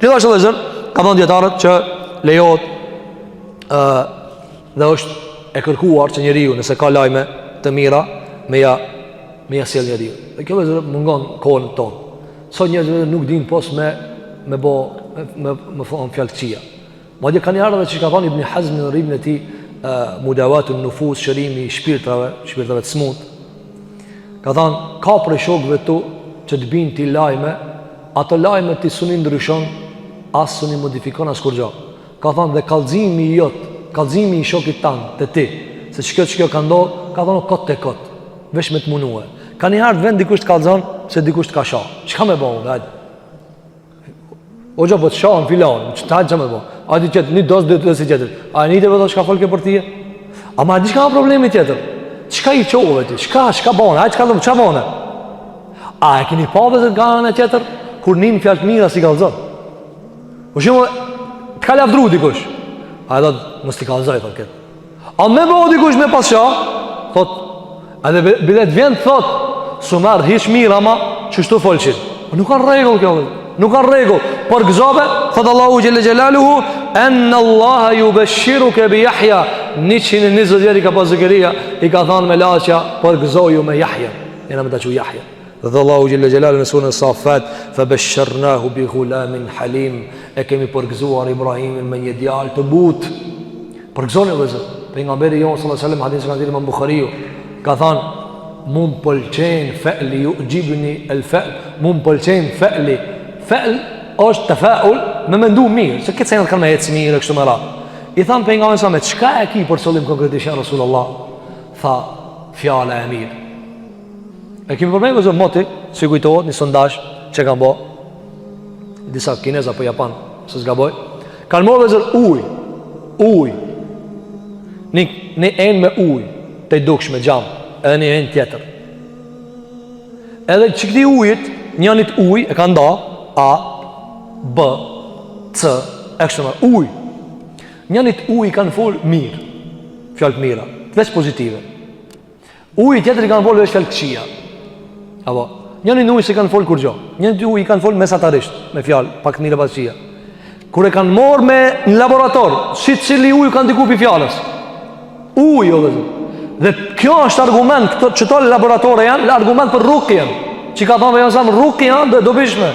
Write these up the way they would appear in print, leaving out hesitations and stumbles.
Gjithashtu edhe zër, ka thënë dietarët që lejohet dhe është e kërkuar që njeriu nëse ka lajme të mira me ja sjell njeriu. Dhe kjo vëzhgë mungon kohën tonë. Sot njerëzit nuk dinë pos me thonë fjalë të këqija. Madje kanë ardhur që ka thënë Ibn Hazm në rribën e tij Mudawatun Nufus, shërimi i shpirtrave të smut. Ka thënë ka prej shokëve tu që të binë ti lajme, ato lajme ti suni ndryshon, as suni modifikon as kur gjë. Ka thënë dhe kallëzimi i shokit tanë te ti, se ç'kjo ka ndodhur, ka thënë kot te kot, veç me të munue. Ka një ardhë vend dikush të kallëzon se dikush të ka shah. Çka me bëu, hajde. O gjo po të shahën filan, ç'ta me bëu. A di çet një dos dy si tjetër. A nite vetë çka folke për ti? A ma di çka ka problemi tjetër? Çka i çove ti? Çka bën? Hajde çka do ç'a bën? A e keni pa vetë ganë tjetër kur nin fjalë të mira si kallëzon? Po shumë të ka lavdru dikush. A do mos ti kallëzoj thotë këtë. A me bëu dikush me pas shah? Thot, a dhe bilet vjen thot su marrë hiç mirë ama çështu folçin. Nuk ka rregull kjo. Nuk ka rregull. Por gëzobe, thot Allahu xhelle xhelaluhu, "Anna Allah yubashshiruka bi Yahya." 120 vjet ka pas Zakaria, i ka thënë me laçja, por gëzoju me Yahya. Jena me ta quaj Yahya. Dhe Allahu xhelle xhelaluhu në surën Safat, "Fabashsharnahu bi ghulamin halim." E kemi përgëzuar Ibrahimin me një djalë të butë. Përgëzoni vëllezër. Pejgamberi jon sallallahu alaihi wasallam hadith që ka dhënë Imam Buhariu, ka thënë mund pëlqen fa'li yujibni al-fa'l, mund pëlqen fa'li. Fa'l është tafaul, me mendu mirë, se këtë senat kanë me ecë mirë kështu me radhë. I thanë pejgamberi sa me çka e ki për qëllim konkretisht ja Rasulullah? Tha fjala e mirë. E kemi përmendur që moti, si kujtohet një sondazh që kanë bë disa kinez apo japan, se s'gaboj, kanë marrë zër ujë. Një enë me ujë, të duksh me gjam, edhe një enë tjetër. Edhe që këti ujit, njënit ujë e ka nda A, B, C, ekstremal, ujë. Njënit ujë kanë folë mirë, fjallë mira, veç pozitive. Ujë tjetër i kanë folë veç fjallë këqia. Apo, njënit ujë se kanë folë kur gjo. Njënit ujë i kanë folë mesatarisht, me fjallë, pak mire pas qia. Kur e kanë morë me në laborator, si cili ujë kanë diku pi fjallës. Ujë, o dhe zë. Dhe kjo është argument, që to laboratore janë, argument për rukjen. Që ka thonë janë samë rukjen dhe dobishme.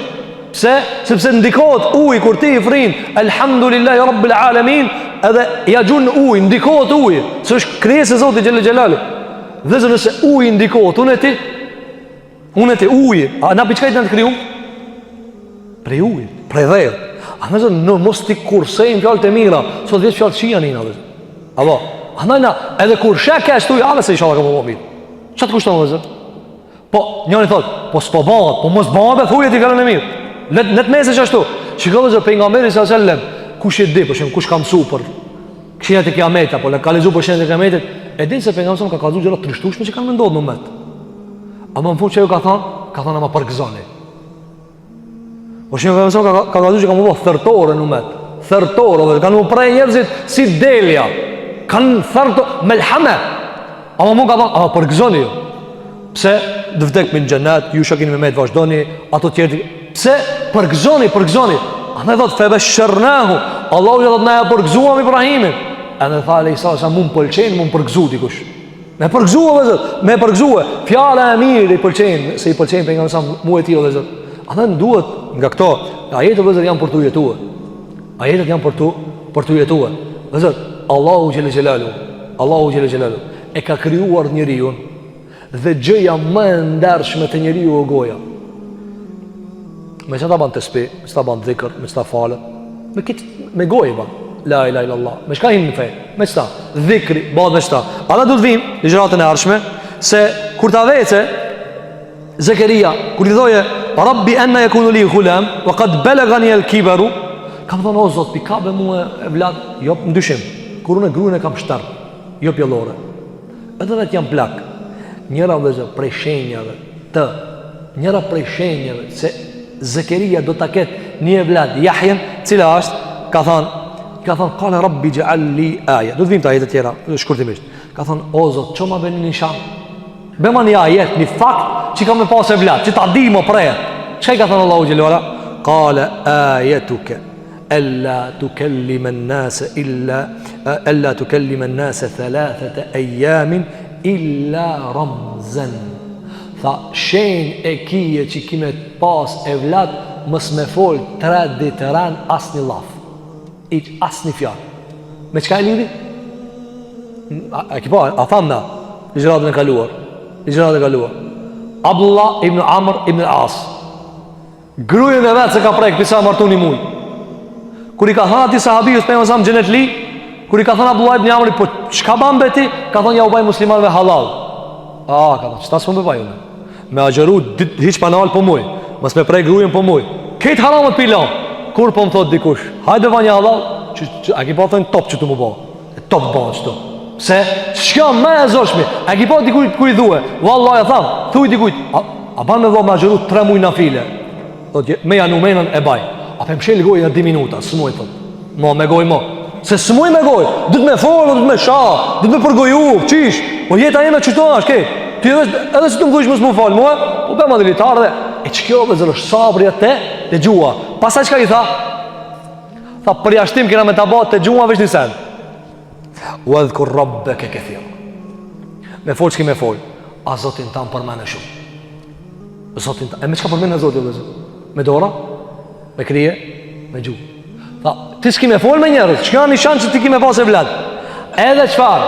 Pse? Sepse ndikohet ujë kur ti i frin, elhamdulillahi rabbil alamin, edhe ja gjun ujë, ndikohet ujë. Se është krijesë e Zotit xhelle xhelali. Dhe nëse ujë ndikohet, unë e ti ujë, a na për çka i të kriju? Prej ujë, prej dhejë. A me zërë, në mos t'i kursejnë fjallët e mira, sot vjetë fjallët qia njëna dhe. Apo, andajna, edhe kur sheke e shtu i ale se i shala ka më mirë. Qa të kushtonë dhe zërë? Po, njëni thotë, po s'po bëhat, po mos bëhat e thujet i fjallën e mirë. Let mese që ashtu. Shiko dhe zërë, pejgamberi s.a.s. Kush e di, për kush ka mësu për këshinjat e kiameta, po le ka lezu për këshinjat e kiametit, e din se pejgamberi ka kazu gjërat trishtushme që kanë me ndodhë në umet. Ama më fund që ju ka thonë ama përgëzoni. Po shumë ka kazu që ka më bëhë thërtore në umet. Thërtore, dhe kanë më prej njerëzit si delja. Kanë thërtore, melhame. Ama më ka thonë, ama përgëzoni ju. Pse? Dëvdek min gjennet, ju shakini me me të vazhdoni, ato tjerti. Pse? Përgëzoni. A ne thotë, febe shërnahu. Allahu që thotë, na e përgëzuam Ibrahimin. E në thale i sa mu më pëlqenë, mu më përgëzu dikush. Me përgëzua, dhe zëtë, me përgëzua. Fjala e mirë i pëlqenë, se i pëlqenë për nga mësa mu e tio, dhe zëtë. A ne duhet nga këto, ajetët dhe zëtë janë për të jetua. Ajetët janë për të jetua. Dhe zëtë, Allahu Gjelle Gjelalu, e ka kryuar njeriun, dhe gjëja më ndershme të njeriu o goja. Me që ta ban të spi, me që ta ban dhikër, me që ta falë, me gojë ban, la ilaha illallah, me shka hinë në fejë, me që ta, dhikri, ban me që ta. A da du të vim, i gjëratën e arshme, se kur ta vece, Zakaria, kur i thoje, Rabbi enna je kunu li ghulam, wa kad belegani el kiberu, kam thonë, o Zot, pi kabe mu e vlad, jo, më dyshim, kur unë e grujën e kam shtarë, jo pjellore, edhe dhe t'jam plak, njëra vëzë prej shenjave të, njëra prej shenjave, se Zakaria do ta ketë një vlad, Jahjen, cila është, ka thonë, kale Rabbi gjall li aje, do të vim të ajetet tjera, shkurtimisht, ka thonë, o Zot, që ma beni një shanë, bema një ajet, një fakt, që ka me pas e vlad, që ta di më prejet, që i ka thonë Allahu Gjelluara, qala ayetuka alla tukallima an-nasa alla tukallima an-nasa 3 ayamin illa ramzan. Tha, shenjë e kije që kime pas e vlat, mës me fol 3 ditë ran asni laf, asni fjalë. Me çka e lidhi? A ki pa, a thamna ligjëratën e kaluar. Abdullah ibn Amr ibn al-As, grujën e vetë se ka prek pisa martu një muj. Kur i ka thënë ati sahabijës për mësam gjenet li, kur i ka thënë Abdullah ibn Amr, po çka ban beti? Ka thënë ja u baj muslimanve halal. Ka thënë, qëta s'më bëbaj unë? Me agjeru hiq panal për muj, mës me prej grujën për muj. Ketë haramët pilan, kur po më thot dikush, hajde va një halal, a ki pa thënë top që të më ba, top ba që të. Se, shka me e zoshmi, a ki pa dikujt ku i dhue, vallaj e thamë, thuj dikujt, a ban me dho me agjeru 3 muj na file, me janë umenën e baj, a pe më shel gojë në 2 minuta, së muj thot, me gojë mo, se së muj me gojë, dhëtë me folë, dhëtë me shah, dhëtë me përgoju, qish, o jeta jeme qëto është, kej, ti edhe si të më dhujsh mësë më falë mua, po be ma dilitarë dhe, e që kjo dhe zërë është sabri atë te gjua. Pasaj qka i tha? Tha, për jashtim kena me tabat të gjua vesh një sen. U edhe kur rabbe ke këthira. Me folë që ki me folë, a zotin tam përmene shumë. Zotin tam, e me qka përmene zotin dhe zërë? Me dora? Me krije? Me gju. Tha, ti s'ki me folë me njerës, që ka një shanë që ti ki me pas e vlad? Edhe qfar?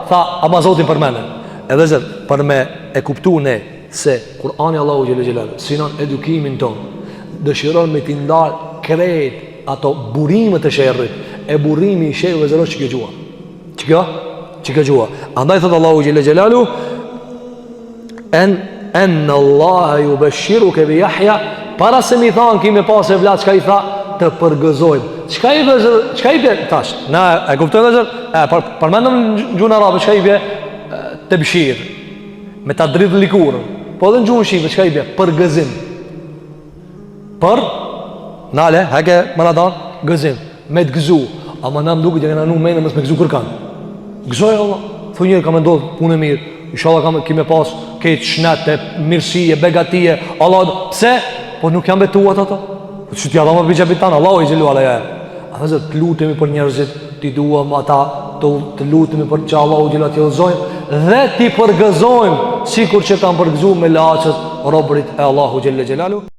Tha, ama zotin përmene. Edhe zërë, për me e kuptu ne se Kur'ani Allahu Gjellë Gjellë sinon edukimin ton, dëshiron me t'i ndalë krejt ato burimet e shërrit, e burimi i shërrit dhe zërë që kjo gjua. Që kjo gjua. Andaj thëtë Allahu Gjellë Gjellë enë Allah ju bëshiru kebi Jahja, para se mi thanë kime pas e vlad, qka i tha të përgëzojmë. Qka i bje tash? Na e kuptojnë dhe zërë? Përmendëm gjuna arabe, qka i bje? Të bëshirë, me ta dritë likurën, po edhe në gjuhën shqipe, qka i bje? Përgëzim. Për, nale, heke më në danë, gëzim, me të gëzu, a më nëmë duke që këna nuk mene mësë me gëzu kërkan. Gëzoj Allah, thë njërë ka me ndodhë punë e mirë, inshallah kime pas këtë shnete, mirësie, begatije, Allah, pse? Po nuk jam betuat ato, që t'ja dhama për gjepit tanë, Allah i gjellu alaja e. A dhe zë të lutemi për njerëzit, t'i duam ata, të lutemi për që Allah u gjellat jelëzojmë dhe t'i përgëzojmë si kur që kam përgëzu me laqët robrit e Allahu Gjelle Gjelalu.